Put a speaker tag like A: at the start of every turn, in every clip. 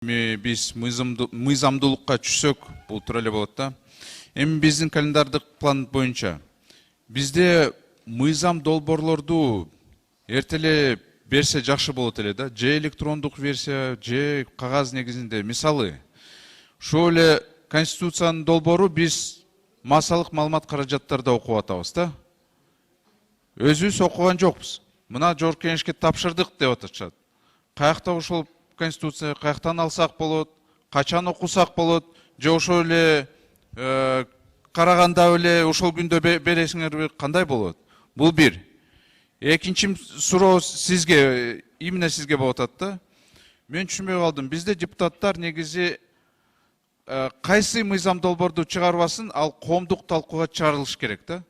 A: Биз мыйзамдуулукка түшсөк, бул туура эле болот да. Эми биздин календардык план боюнча бизде мыйзам долбоорлорду эртеле берсе жакшы болот эле да. Же электрондук версия, же кагаз негизинде. Мисалы, ошол эле Конституциянын долбоору биз массалык маалымат каражаттарда окуп атабыз да. Өзүбүз окуган жокпуз. Мына жогорку кеңешке тапшырдык деп атышат. Каякта ошол Конституция каяктан алсак болот, качан окусак болот, же ошол эле караганда эле ошол күндө бересиңерби, кандай болот? Бул бир. Экинчи суроо сизге, именно сизге болуп атат да. Мен түшүнбөй калдым. Бизде депутаттар негизи кайсы мыйзам долбоорду чыгарбасын, ал коомдук талкууга чыгарылыш керек да.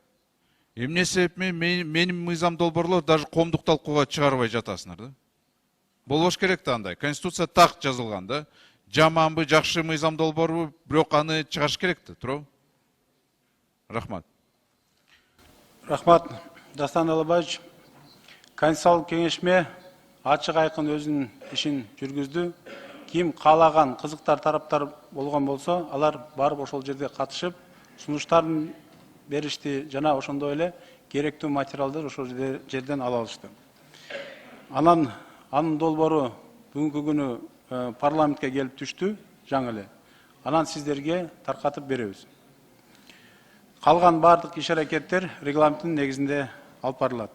A: Эмне себепми менин мыйзам долбоорлор даже коомдук талкууга чыгарбай жатасыңар да. Болбош керек да андай. Конституция так жазылган да. Жаманбы, жакшы мыйзам долбоорбу, бирок аны чыгарыш керек да, туурабы? Рахмат.
B: Рахмат, Дастан Алабаевич. Конституциялык кеңешме ачык айкын өзүнүн ишин жүргүздү. Ким каалаган кызыктар тараптар болгон болсо, алар барып ошол жерде катышып, сунуштарын беришти жана ошондой эле керектүү материалдар ошол жерден ала алышты. Анын долбоору бүгүнкү күнү парламентке келип түштү, жаңы эле. Анан сиздерге таркатып беребиз. Калган бардык иш-аракеттер регламенттин негизинде алып барылат.